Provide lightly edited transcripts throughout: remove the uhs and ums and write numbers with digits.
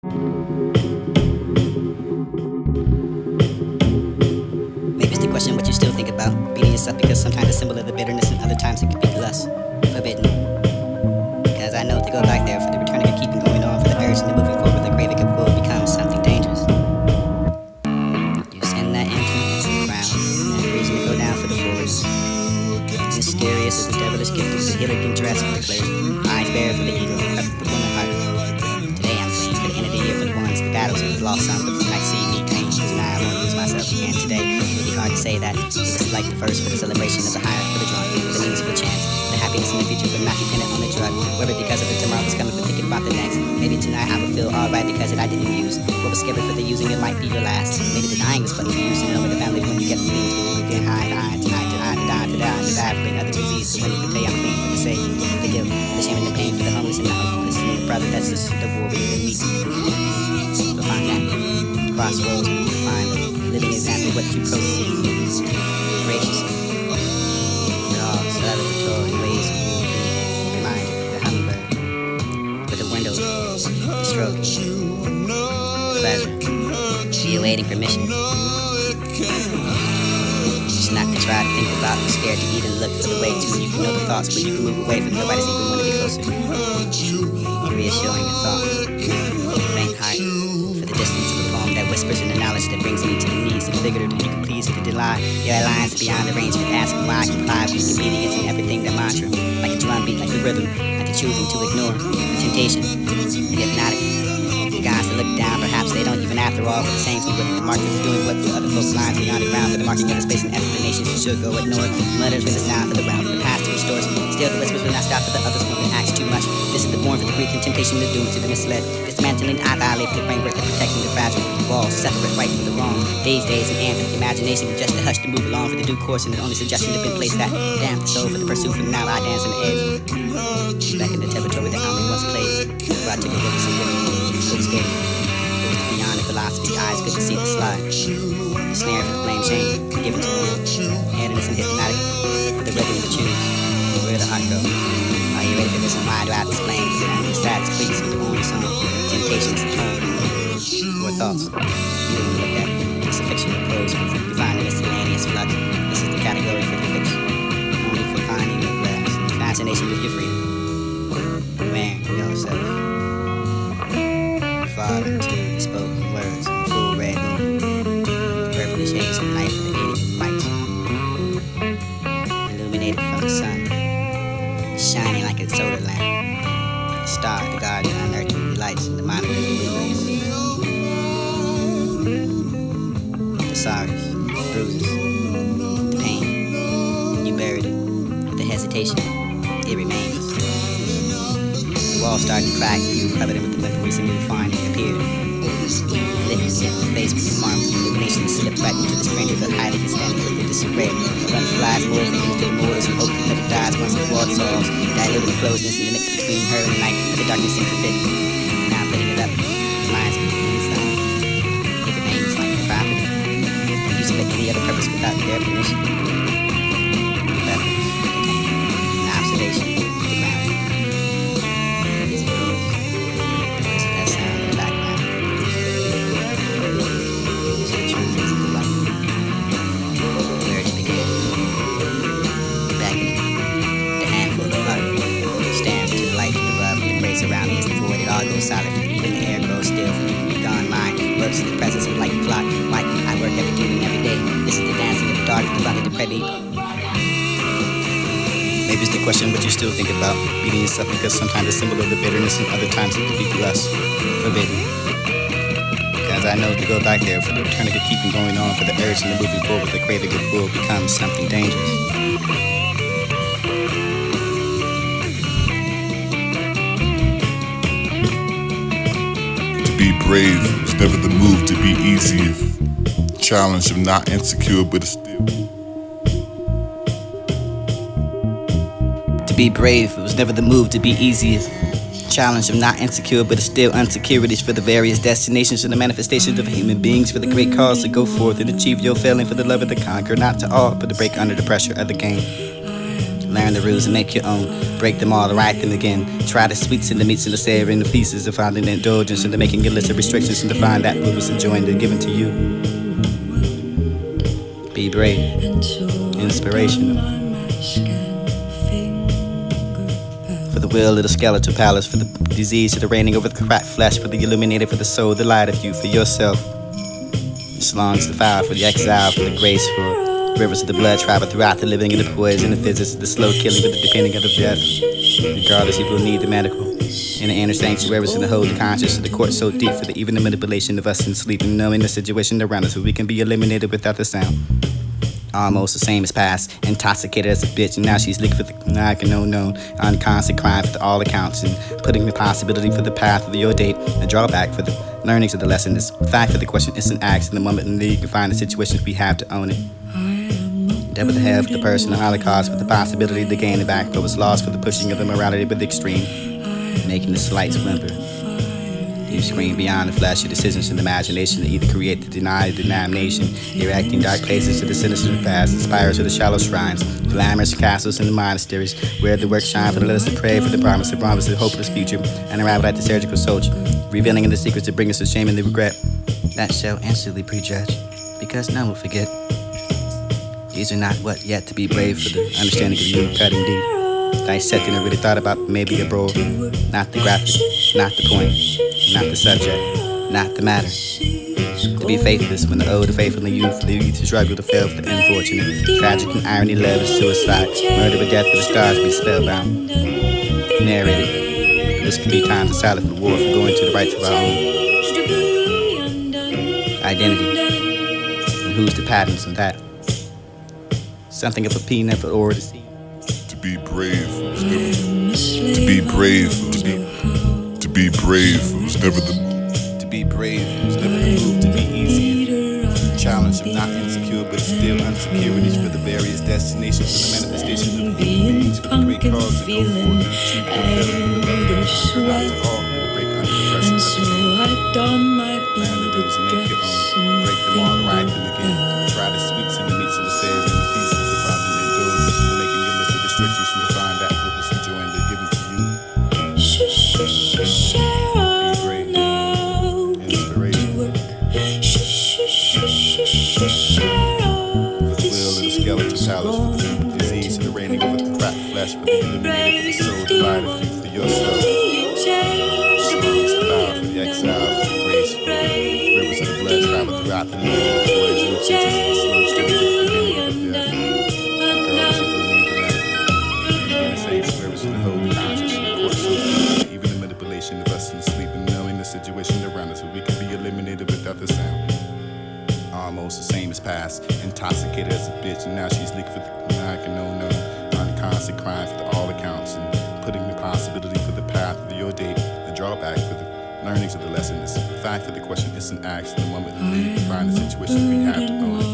Maybe it's the question what you still think about beating yourself because sometimes a symbol of the bitterness and other times it can be lust, forbidden. Because I know to go back there for the returning of keeping going on for the urge and the moving forward, the craving of will becomes something dangerous. You send that into crown and reason to go down for the forest. Mysterious as the devilish gift of the healer can dress for the pleasure. Eyes bare for the eagle, up the woman heart. Today I'm playing for the end of the year for the ones, the battles we've lost some, but tonight see me pain. Tonight I won't lose myself again today. It would be hard to say that it was like the first for the celebration of the higher for the drunk, the means for the chance, the happiness in the future for not dependent on the drug. Whether because of the tomorrow was coming for thinking about the next. Maybe tonight I would feel alright because I didn't use. What was scary for the using, it might be your last. Maybe the dying was fun to use, to know with the family when you get the things when you get high and high tonight, to die, bring other disease. So when you can play, I'm clean for the sake, the guilt, the shame and the pain for the homeless and the hopeless. And the brother that's just the warrior in me. So find that crossroads where you find the living example of what you proceed. Graciously. With all celebratory ways of you being reminded, the hummingbird. With the windows, the stroke, pleasure, the awaiting permission. Just not to try to think about, be scared to even look for the way to. You can know the thoughts, but you can move away from nobody's even want to be closer. Reassuring the thought, the faint heart, for the distance of the poem that whispers in the knowledge that brings me to the knees. The figure that you can please with the delight. Your alliance beyond the range for asking why I comply with the obedience and everything that mantra. Like a drum beat, like the rhythm, like a choosing to ignore the temptation, the hypnotic. The guys that look down, perhaps they don't even after all for the same thing. But the market is doing what the other folks lines beyond the ground for the marking of the space and explanations you should go ignore. Mutters with the sound for the round for the past to restore. Still the whispers will not stop for the others when we ask too much. This is the born for the Greek temptation to doom to the misled. Dismantling the eye valley for the framework that protecting the fragile. Walls separate right from the wrong. Days and anthem. Imagination just to hush to move along for the due course and the only suggestion to be placed that damn the soul for the pursuit from now I dance on the edge. Back in the territory that Omni once played. Before I took a look at some different skating. It was beyond the philosophy, eyes couldn't see the slide. The snare for the blame shame, given to the headiness and hypnotic, with the rhythm to choose. Where the heart go? Are you ready for this? Why do I have to explain? The saddest please with the only song. Temptations, tone, or thoughts. You don't look at it's a fiction of prose, you find a miscellaneous flux. This is the category for the fiction. Only for finding your grasp. Fascination with your freedom. Wearing yourself. Far into the spoken words of the full red moon. Purple shades of light for the alien light. Illuminated from the sun. Shining like a solar lamp. The star, the garden, unearthly lights, the monitor of the blue rays. The sorrows, the bruises, the pain. You buried it with the hesitation. It remains. The walls started to crack, you covered it with the liquids and you find it appeared. Lit the face with the marble illumination slipped right into the stranger that hiding and standing with disarray. The run flies more than into the mortars and hope that it dies once the wall solves. Diluted the closeness in the mix between her and the night, but the darkness seemed to fit. Now putting it up, reminds me of the inside. It remains like the property. And use it for any other purpose without their permission. Reference, an observation, the ground. Is it yours? Or is it that sound in the background? Is it the truth? Is it the life? Where to begin? The beckoning, the handful of heart, staring into the light from above, and the grace around me is the void. It all goes silent, even the air grows still. For you to be gone, mine works in the presence of like a clock. Like I work every doing every day. This is the dancing of the dark, the run of the depraved. Maybe it's the question what you still think about beating yourself because sometimes a symbol of the bitterness and other times it could be lust, forbidden. Because I know to go back there for the return of the keeping going on for the urge and the moving forward, the craving of will becomes something dangerous. To be brave is never the move to be easy. Challenge of not insecure but still. To be brave, it was never the move to be easiest. Challenge of not insecure, but still insecurities for the various destinations and the manifestations of human beings for the great cause to go forth and achieve your failing for the love of the conquer, not to all, but to break under the pressure of the game. Learn the rules and make your own. Break them all, write them again. Try the sweets and the meats and the savory and the pieces of finding indulgence into making a list of restrictions and to find that what was enjoined and given to you. Be brave, inspirational. For the will of the skeletal palace, for the disease of the reigning over the cracked flesh, for the illuminated, for the soul, the light of you, for yourself. The slums, the fire, for the exile, for the grace, for rivers of the blood travel throughout the living and the poison, the physics, the slow killing, for the depending of the death. Regardless, people need the medical. In the inner sanctuaries and the holy conscious, the court so deep for the even the manipulation of us in sleep and knowing the situation around us, so we can be eliminated without the sound. Almost the same as past, intoxicated as a bitch, and now she's looking for the like an unknown, unconscious crime for all accounts, and putting the possibility for the path of your date, the drawback for the learnings of the lesson, this fact for the question isn't asked in the moment, and then you can find the situations we have to own it. Dead with the head for the person, the Holocaust for the possibility to gain it back, but was lost for the pushing of the morality with the extreme, making the slight whimper. You scream beyond the flesh, your decisions and imagination to either create the deny the damnation, erecting dark places to the sinister past, inspires to the shallow shrines, glamorous castles and the monasteries, where the work shine for the letters to pray for the promise of the hopeless future, and arrival at the surgical soldier, revealing in the secrets to bring us to shame and the regret. That shall instantly prejudge, because none will forget. These are not what yet to be brave for the understanding of you cutting deep. Dissecting and really thought about maybe a bro, not the graphic, not the point, not the subject, not the matter. To be faithless when the old are faithful in youth, for the youth to struggle to fail for the unfortunate. Tragic and irony, love is suicide, murder or death for the stars be spellbound. Narrated, this could be times of silence for war, for going to the rights of our own identity. And who's the patterns of that? Something of a peanut or the seed. To be brave was never the To be brave was never the move to be easy. The challenge of not insecure but still unsecurities for the various destinations for the manifestation of human beings for the great cause to go forth and achieve the not to all who break under the pressure of the game. Learn the rules and make your own. Break them all, write them again. Try the sweets and the meats and the savory and the pieces of finding indulgence and making a list of restrictions from to find that what was enjoined and given to you. Be brave, inspirational. For the will of the skeletal palace, for the disease of the reigning over the cracked flesh, for the illuminated for the soul, the light of you for yourself. Songs of power for the exile, for the grace, for the rivers of the blood travel throughout the living, the poison, the teachers, the slow steady, the beginning of death. Regardless if you need the medical, the inner sanctuaries and the holy conscious, and the court so deep, even the manipulation of us in sleep and knowing the situation around us, so we can be eliminated without the sound. Almost the same as past, intoxicated as a bitch, and now she's looking for the like an unknown, unconscious crime for all accounts, and putting the possibility for the path of your date, the drawback for the learnings of the lesson, the fact that the question isn't asked in the moment, and then you can find the situation we have to own it.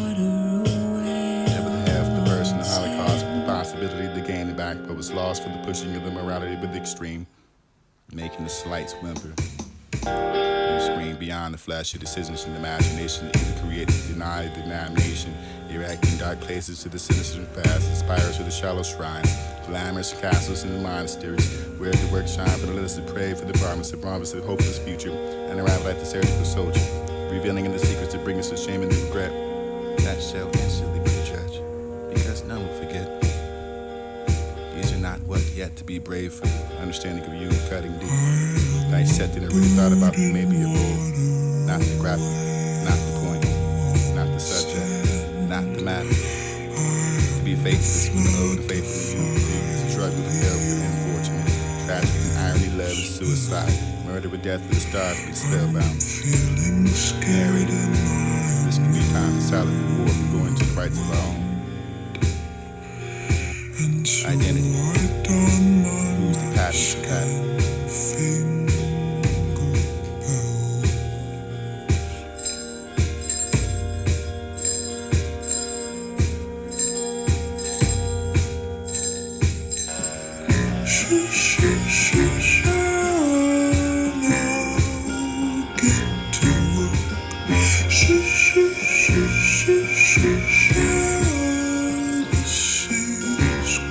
Never the half the person, the Holocaust, with the possibility to gain it back, but was lost for the pushing of the morality with the extreme, making the slight whimper. You scream beyond the flesh, your decisions and imagination, to either create or deny the damnation, erecting dark places to the sinister past, inspires to the shallow shrines, glamorous castles and the monasteries, where the work shine for the letters to pray for the promise of hopeless future, and arrival at the surgical soldier, revealing in the secrets to bring us to shame and the regret. That shall instantly be judged, because none will forget. These are not what yet to be brave for the understanding of you cutting deep. Dissecting and really thought about maybe a bull, not the graphic, not the point, not the subject, not the matter. To be faithless when the old are faithful in you, to struggle to fail for the unfortunate. Tragic and irony, love is suicide, murder or death for the stars be spellbound. Narrated, this can be time for silent for war, for going to the rights of our own identity. Who's the patterns of that?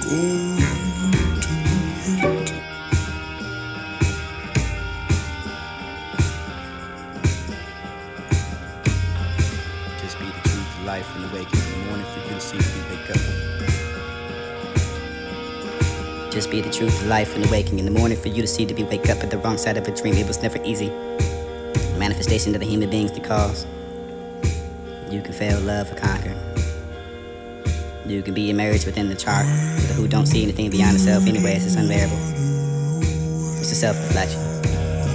Go life and awaken in the morning for you to see me wake up. Just be the truth of life and awakening in the morning for you to see to be wake up at the wrong side of a dream. It was never easy. Manifestation of the human beings the cause. You can fail, love, or conquer. You can be emerged within the chart, but who don't see anything beyond the self anyway, it's unbearable. It's a self-reflection.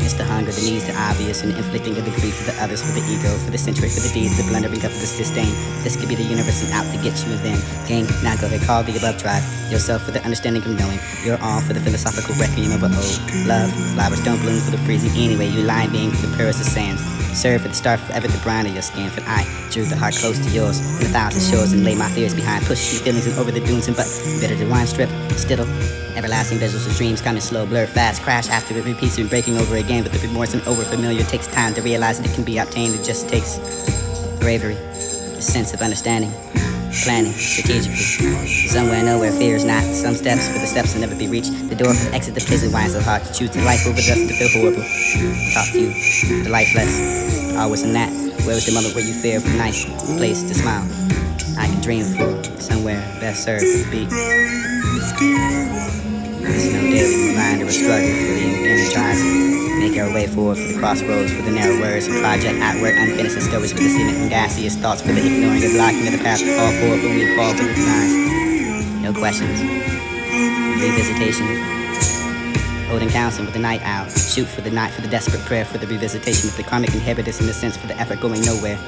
It's the hunger, the needs, the obvious, and the inflicting of the grief for the others, for the ego, for the century, for the deeds, the blundering up of this disdain. This could be the universe and out to get you and then gain. Now go ahead, call the above tribe. Yourself for the understanding of knowing. You're all for the philosophical requiem of old. Love, flowers don't bloom for the freezing anyway. You line being for the purest of sands. Serve for the star forever, the brine of your skin. For I drew the heart close to yours from 1,000 shores and lay my fears behind. Pushing feelings and over the dunes and but bitter the wine strip. Still, everlasting visuals of dreams coming slow, blur fast, crash after it repeats and breaking over again. But the remorse and over familiar takes time to realize that it can be obtained. It just takes bravery, a sense of understanding, planning strategically. Somewhere, nowhere, fear is not. Some steps for the steps will never be reached. The door for the exit, the prison why so hard to choose. The life over dust to feel horrible. Talk to you, the lifeless. Always in that. Where was the moment where you fear for nice place to smile? I can dream for somewhere best served to be. There's no daily reminder or struggle for the energizing. Make our way forward for the crossroads, for the narrow words, and project outward, unfinished stories for the cement and gaseous thoughts, for the ignoring and blocking of the path, all forward when we fall to the lines. No questions. Revisitations. Holding counsel with the night owl. Shoot for the night, for the desperate prayer, for the revisitation of the karmic inheritance in the sense for the effort going nowhere.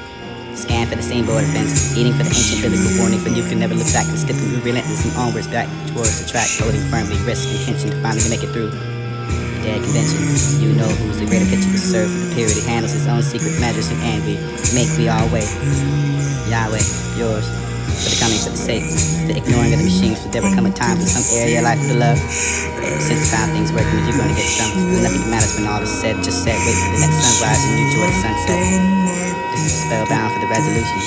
Scan for the same border fence, eating for the ancient biblical warning for you can never look back and skipping relentless and onwards back towards the track, holding firmly, risk intention to finally make it through. Dead convention, you know who's the greater picture to serve for the period. He handles his own secret measures and we make we all wait. Yahweh, yours, for the coming, for the sake, for the ignoring of the machines, for there will come a time in some area of life for the love. Since how things work, when you're gonna get some. Nothing matters when all is said, just said, wait for the next sunrise and you enjoy the sunset. This is spellbound for the resolution.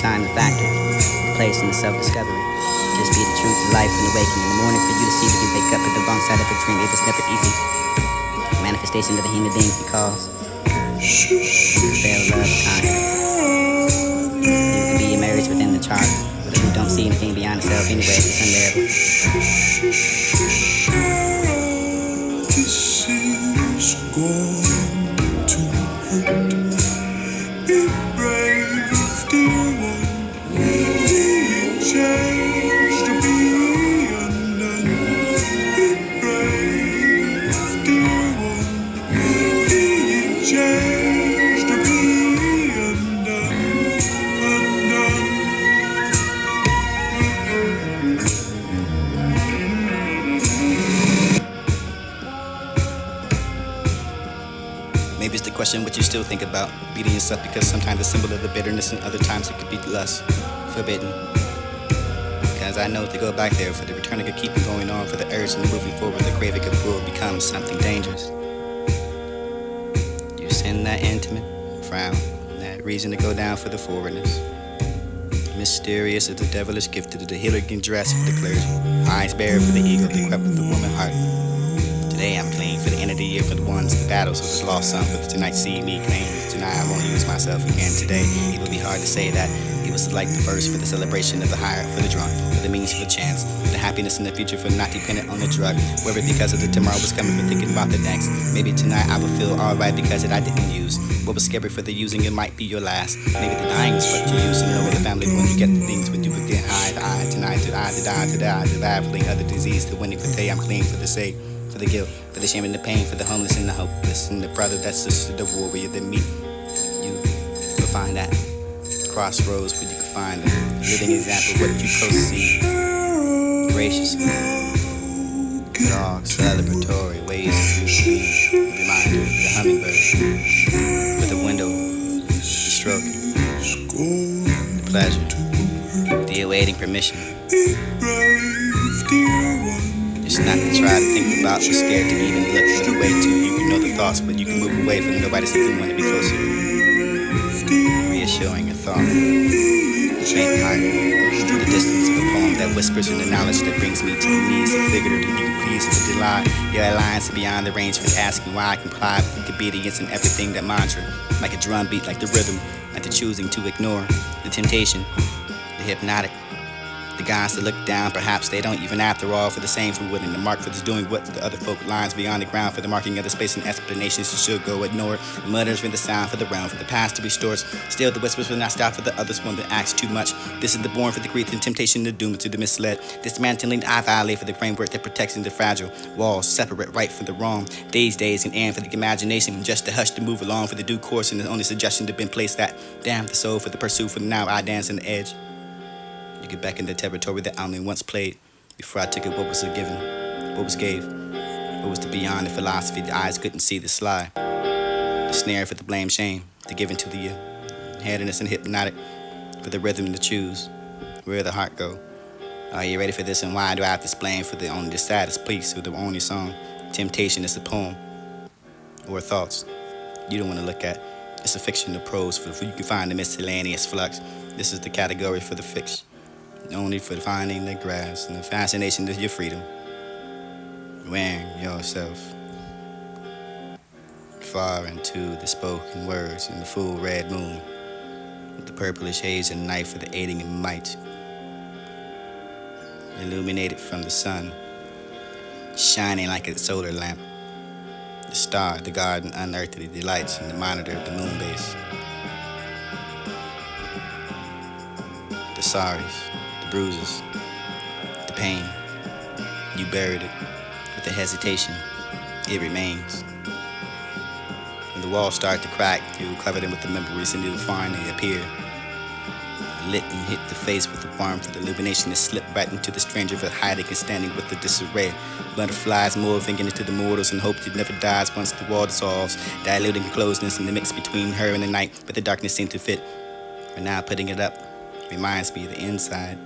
Time the factor, the place in the self-discovery. Just be the truth of life and awakening in the morning for you to see that you wake up at the wrong side of a dream. It was never easy. Manifestation of the human beings because fail, love, conquer. You can be emerged within the chart, but who don't see anything beyond the self anyway, it's unbearable. This is going to hurt. Be brave, dear one. Be changed to be undone. Be brave, dear one. Be changed to be undone. Maybe it's the question what you still think about beating yourself because sometimes it's a symbol of the bitterness and other times it could be less forbidden. Because I know to go back there for the return of keeping going on, for the urge and the moving forward, the craving of will becomes something dangerous. You send that intimate frown, that reason to go down for the forwardness. Mysterious as the devilish gifted of the Hilligan dress for the clergy, eyes bare for the ego, the crept of the woman heart. Today I'm clean for the end of the year for the ones, the battles of this lost son, but tonight see me clean. Tonight I won't use myself again today. It would be hard to say that it was like the verse for the celebration of the higher, for the drunk, for the means, for the chance, for the happiness in the future, for not dependent on the drug. Whether because of the tomorrow was coming for thinking about the next. Maybe tonight I will feel alright because I didn't use. What was scary for the using, it might be your last. Maybe the dying is what you use to know with the family when you get the things when you would get high to eye, tonight to eye, to die, to die, to battling other disease, to winning for day I'm clean for the sake. For the guilt, for the shame and the pain, for the homeless and the hopeless, and the brother, that sister, the warrior that meet you. You'll find that crossroads where you can find a living example of what you proceed graciously. Dog, celebratory ways to be. Reminder, the hummingbird, with the window, the stroking, the pleasure, the awaiting permission. It's not to try to think about, but scared to even look for the way to. You can know the thoughts, but you can move away from nobody's even want to be closer. Reassuring a thought, the faint heart, for the distance of a poem that that whispers in the knowledge that brings me to the knees. A figure that you can please with the delight. Your alliance beyond the range for asking why I comply with obedience and everything that mantra. Like a drum beat, like the rhythm, like the choosing to ignore the temptation, the hypnotic. The guys that look down, perhaps they don't even after all for the same food and the mark for this doing what the other folk lines beyond the ground for the marking of the space and explanations you should go ignore. Mutters for the sound for the realm, for the past to restore. Still the whispers will not stop for the others one that acts too much. This is the born for the grief and temptation, the doom to the misled. Dismantling the I violate for the framework that protects the fragile. Walls separate right from the wrong. Days and end for the imagination, just to hush to move along for the due course and the only suggestion to been placed that damn the soul for the pursuit for now I dance on the edge. You get back in the territory that I only once played. Before I took it, what was a given? What was gave? What was the beyond the philosophy the eyes couldn't see the sly? The snare for the blame, shame, the giving to the headiness and hypnotic, for the rhythm to choose. Where the heart go? Are you ready for this? And why do I have to explain for the only the saddest piece of the only song? Temptation is a poem or thoughts you don't want to look at. It's a fiction of prose for you can find the miscellaneous flux. This is the category for the fix. Only for finding the grass and the fascination of your freedom. Wearing yourself far into the spoken words in the full red moon, with the purplish haze and night for the aiding and might, illuminated from the sun, shining like a solar lamp. The star, the garden, unearthly delights, and the monitor of the moon base. The sorries, the bruises, the pain, you buried it with the hesitation, it remains. When the walls start to crack, you'll cover them with the memories and you'll find they appear. Lit and hit the face with the warmth of the illumination that slipped right into the stranger of hiding and standing with the disarray. Butterflies moving into the mortals and hope it never dies once the wall dissolves, diluting closeness in the mix between her and the night, but the darkness seemed to fit. But now putting it up reminds me of the inside.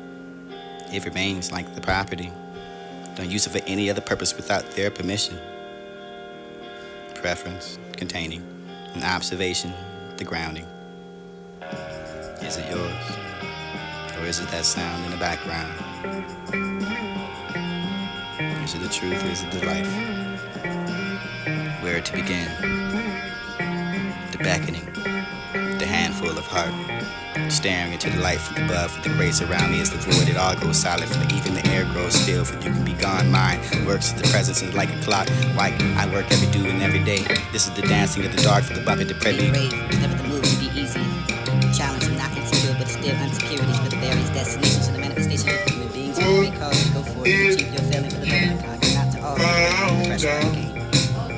It remains like the property. Don't use it for any other purpose without their permission. Preference, containing, an observation, the grounding. Is it yours? Or is it that sound in the background? Is it the truth? Is it the life? Where to begin? The beckoning, the handful of heart, staring into the light from above. For the grace around me is the void. It all goes silent. For even the air grows still. For you can be gone. Mine works as the presence is like a clock. Like I work every do and every day. This is the dancing of the dark for the bumping to Be prelude. brave, it's never the move to be easy. Challenge is not insecure, but still insecurities for the various destinations and the manifestation of human beings. With great cause to go forward and achieve your failing for the love of the conquer, not to all the pressure of the game.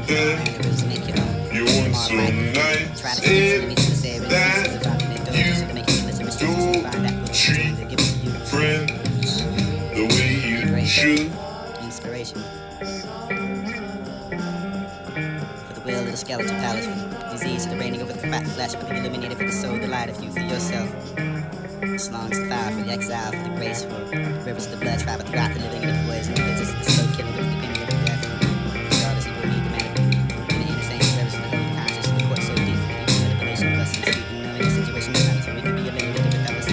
And the rules to make your own. You want so nice Try to fix the means to say it. Pieces of open and doors to make you listen restrictions to find out what's trying to give it to you. friends the way you should. Inspiration. For the will of the skeletal palace, for the disease of the reigning over the fat flesh, for the illuminated for the soul, the light of you, for yourself. As long as the fire for the exile, for the grace, for rivers of the blood travel throughout the living and the poison, the visits, the slow killing with the beginning of the breath. Regardless, you will need the manifest. In the inner saints, rivers of the holy conscious, the court so deep, for the manipulation of us and sleep, and knowing the situation is not so we can be eliminated without us.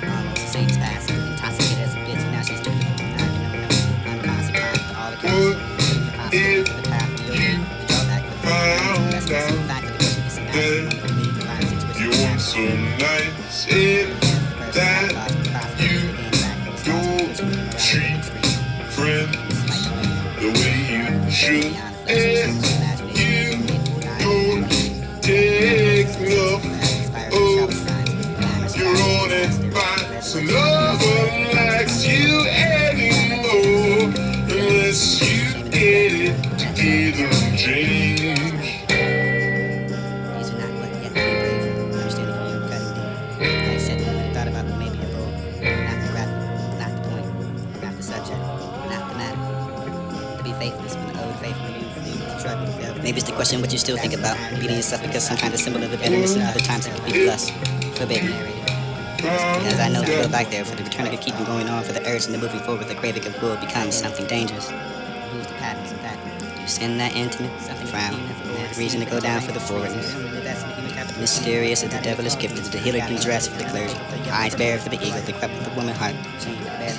Almost the same task, intoxicated as a bitch, and now she's living. I can know, unconsequent for all the counts. The possibility for the path, the yoga, the drawback for the lessons, the fact of the question is an action, the lead, the final situation. You want so nice in that you don't treat friends the way you should. And you don't take enough of your own advice. And no one likes you anymore unless you get it together and change. These are not what yet to be brave. Understanding from you, cutting deep. Like I said, when thought about maybe a goal. Not the graphic, not the point, not the subject, not the matter. To be faithless when the old faithful you struggle to go. Maybe it's the question what you still think about. Beating yourself because some kind of symbol of the bitterness and other times it could be plus. Forbidden. Because I know if you go back there for the return of keeping going on for the urge and the moving forward, the craving of will becomes something dangerous. Who's the patterns of that? You send that intimate, frown, that reason to go down for the forwardness. Mysterious as the devilish gifted, the healer can dress for the clergy. Eyes bare for the eagle, the cup of the woman heart.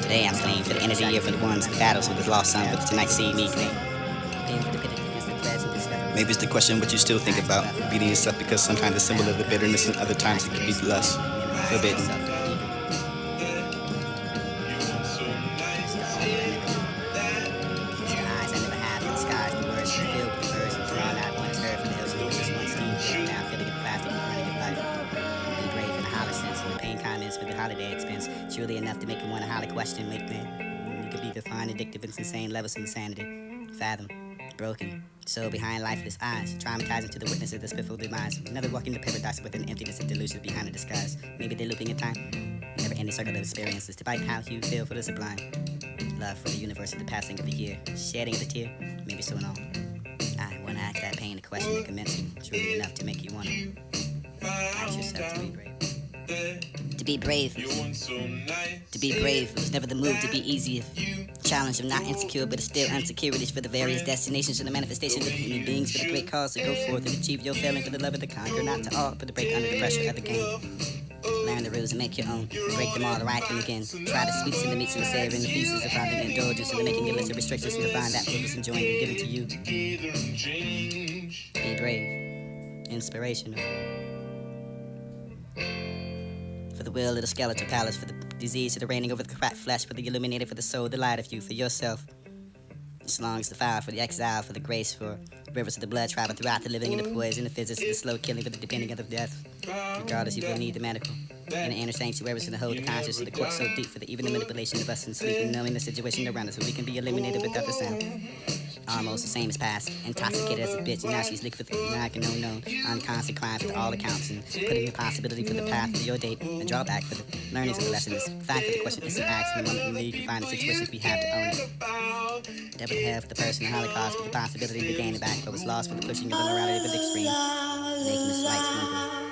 Today I'm playing for the end of the year for the ones, the battles with the lost son, but tonight see me clean. Maybe it's the question what you still think about, beating yourself because sometimes it's symbol of the bitterness and other times it could be less forbidden. For the holiday expense, truly enough to make you want to holler question, make me. You could be defined addictive and insane levels of insanity. Fathom, broken, soul behind lifeless eyes, traumatizing to the witness of the spitful demise. Never walking the paradise with an emptiness and delusions behind a disguise. Maybe they're looping in time. Never ending circle of experiences to bite how you feel for the sublime. Love for the universe and the passing of the year, shedding of the tear, maybe so and all. I wanna ask that pain a question that commencing, truly enough to make you wanna ask yourself to be brave. To be brave. To be brave was never the move to be easy. Challenge of not insecure, but it's still insecurities for the various destinations and the manifestation of human beings for the great cause to go forth and achieve your failing for the love of the conquer, not to all, but to break under the pressure of the game. Learn the rules and make your own. Break them all, right them again. Try the sweets and the meats and the savory and the pieces of finding indulgence and the making your list of restrictions and to find that what was enjoying and given to you. Be brave. Inspirational. For the will of the skeletal palace, for the disease of the reigning over the cracked flesh, for the illuminated for the soul, the light of you, for yourself. As long as the fire, for the exile, for the grace, for rivers of the blood travel throughout the living and the poison, the physics of the slow killing, for the depending of the death. Regardless, you will need the medical. In the inner sanctuaries to the hold the conscious of the court so deep, for the even the manipulation of us in sleep and knowing the situation around us, so we can be eliminated without the sound. Almost the same as past, intoxicated as a bitch, and now she's licked for the now I can know I'm constant crying for all accounts and putting the possibility for the path to your date and drawback for the learnings of the lessons. Fact of the question is to ask in the moment we need to find the situations we have to own it. Devil hell for the person, the Holocaust for the possibility to gain it back, but was lost for the pushing of the morality of the extreme, making the slight splinter.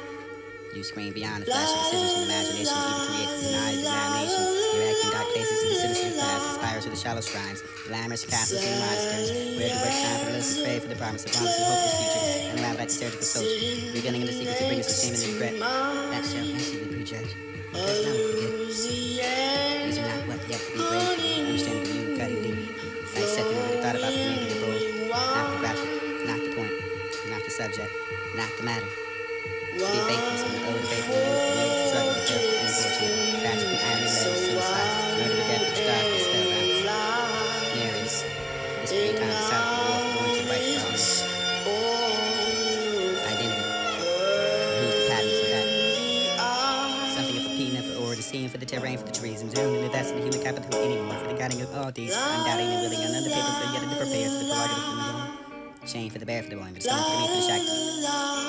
You scream beyond the flash of decisions and imagination, either create the denied examination. You're acting dark places in the sinister past, aspires to the shallow shrines, glamorous castles and monasteries, where the work shine for the list pray for the promise of promise and hopeless future, and around by the surgical soldier, revealing in the secret to bring us to shame and regret. That shall answer the prejudge. Because now we forget. These are not what yet to be brave for, understanding of you, cutting deep. Like Seth, you really thought about the maybe the bowl, not the graphic, not the point, not the subject, not the matter. Be faithless when the old faithful you struggle with death and unfortunate. Tragic and irony led to suicide. Murder with death and stars that spellbound. Narrates. This great time to south of the war for going to the right promise. Identity. And who's the patterns of that? Something of a peanut or the scene for the terrain for the trees. And generally that's the human capital anymore. For the guiding of all these, undoubting and willing, and under paper for yet to prepare for the prerogative for the young. Shame for the bear for the boy, but stone for the meat for the shackle.